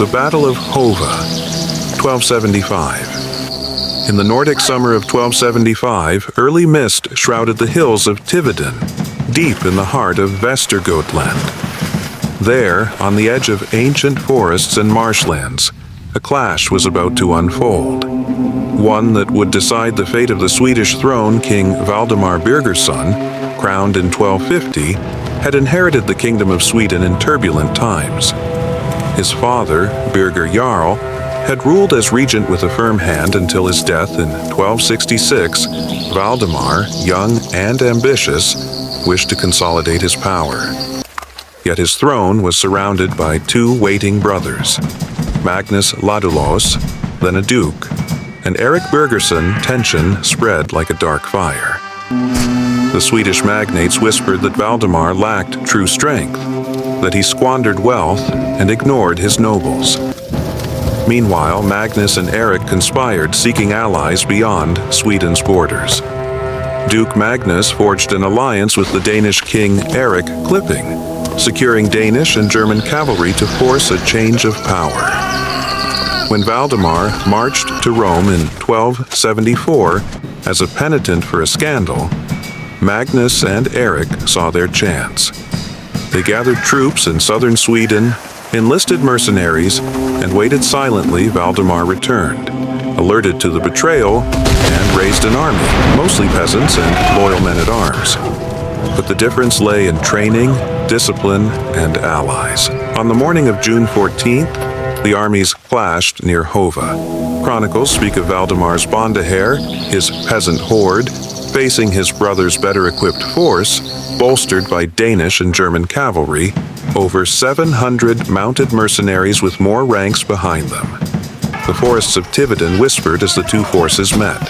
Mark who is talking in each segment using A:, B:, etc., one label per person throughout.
A: The Battle of Hova, 1275. In the Nordic summer of 1275, early mist shrouded the hills of Tiveden, deep in the heart of Västergötland. There, on the edge of ancient forests and marshlands, a clash was about to unfold. One that would decide the fate of the Swedish throne. King Valdemar Birgersson, crowned in 1250, had inherited the Kingdom of Sweden in turbulent times. His father, Birger Jarl, had ruled as regent with a firm hand until his death in 1266. Valdemar, young and ambitious, wished to consolidate his power. Yet his throne was surrounded by two waiting brothers, Magnus Ladulås, then a duke, and Erik Birgersson. Tension spread like a dark fire. The Swedish magnates whispered that Valdemar lacked true strength, that he squandered wealth and ignored his nobles. Meanwhile, Magnus and Erik conspired, seeking allies beyond Sweden's borders. Duke Magnus forged an alliance with the Danish king Erik Klipping, securing Danish and German cavalry to force a change of power. When Valdemar marched to Rome in 1274 as a penitent for a scandal, Magnus and Erik saw their chance. They gathered troops in southern Sweden, enlisted mercenaries, and waited silently. Valdemar returned, alerted to the betrayal, and raised an army, mostly peasants and loyal men-at-arms. But the difference lay in training, discipline, and allies. On the morning of June 14th, the armies clashed near Hova. Chronicles speak of Valdemar's Bondeheer, his peasant horde, facing his brother's better-equipped force, bolstered by Danish and German cavalry, over 700 mounted mercenaries with more ranks behind them. The forests of Tiveden whispered as the two forces met.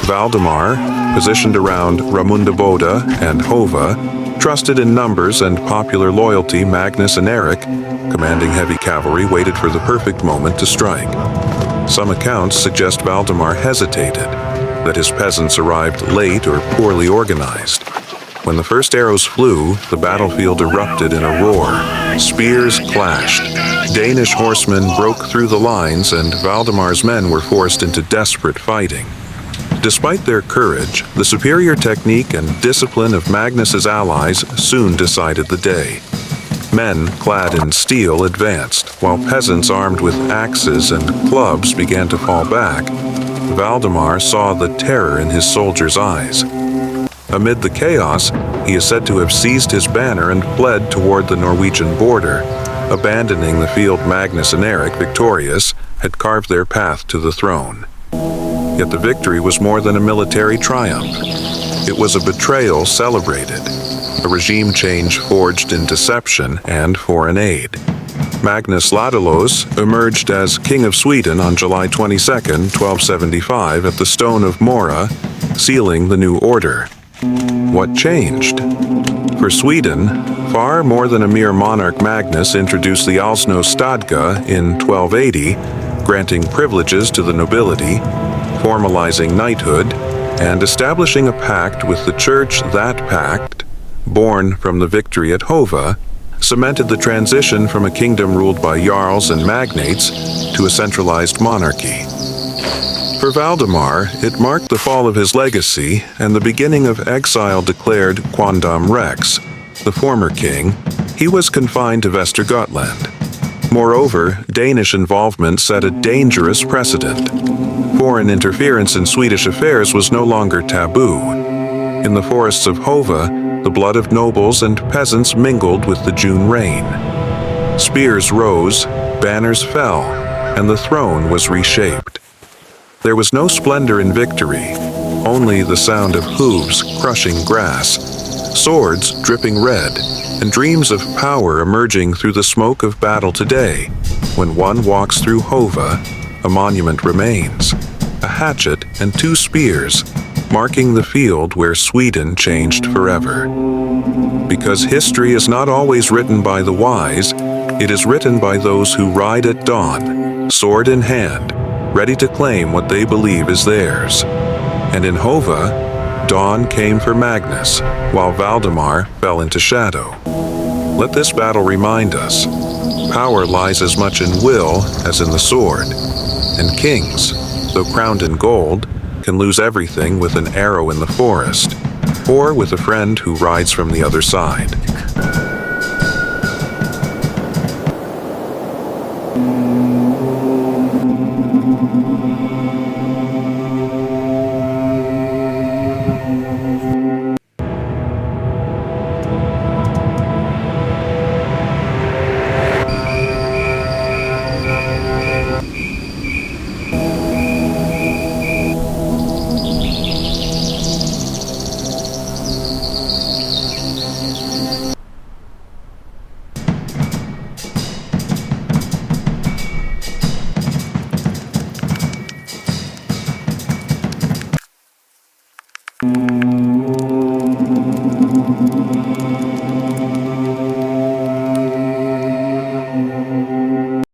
A: Valdemar, positioned around Ramundeboda and Hova, trusted in numbers and popular loyalty. Magnus and Erik, commanding heavy cavalry, waited for the perfect moment to strike. Some accounts suggest Valdemar hesitated, that his peasants arrived late or poorly organized. When the first arrows flew, the battlefield erupted in a roar. Spears clashed. Danish horsemen broke through the lines, and Valdemar's men were forced into desperate fighting. Despite their courage, the superior technique and discipline of Magnus's allies soon decided the day. Men clad in steel advanced, while peasants armed with axes and clubs began to fall back. Valdemar saw the terror in his soldiers' eyes. Amid the chaos, he is said to have seized his banner and fled toward the Norwegian border, abandoning the field. Magnus and Erik, victorious, had carved their path to the throne. Yet the victory was more than a military triumph. It was a betrayal celebrated, a regime change forged in deception and foreign aid. Magnus Ladulås emerged as King of Sweden on July 22, 1275, at the Stone of Mora, sealing the new order. What changed? For Sweden, far more than a mere monarch, Magnus introduced the Alsno Stadga in 1280, granting privileges to the nobility, formalizing knighthood, and establishing a pact with the church. That pact, born from the victory at Hova, cemented the transition from a kingdom ruled by jarls and magnates to a centralized monarchy. For Valdemar, it marked the fall of his legacy and the beginning of exile. Declared quondam rex, the former king, he was confined to Västergötland. Moreover, Danish involvement set a dangerous precedent. Foreign interference in Swedish affairs was no longer taboo. In the forests of Hova, the blood of nobles and peasants mingled with the June rain. Spears rose, banners fell, and the throne was reshaped. There was no splendor in victory, only the sound of hooves crushing grass, swords dripping red, and dreams of power emerging through the smoke of battle. Today, when one walks through Hova, a monument remains, a hatchet and two spears, marking the field where Sweden changed forever. Because history is not always written by the wise, it is written by those who ride at dawn, sword in hand, ready to claim what they believe is theirs. And in Hova, dawn came for Magnus, while Valdemar fell into shadow. Let this battle remind us, Power lies as much in will as in the sword, and kings, though crowned in gold, can lose everything with an arrow in the forest, or with a friend who rides from the other side.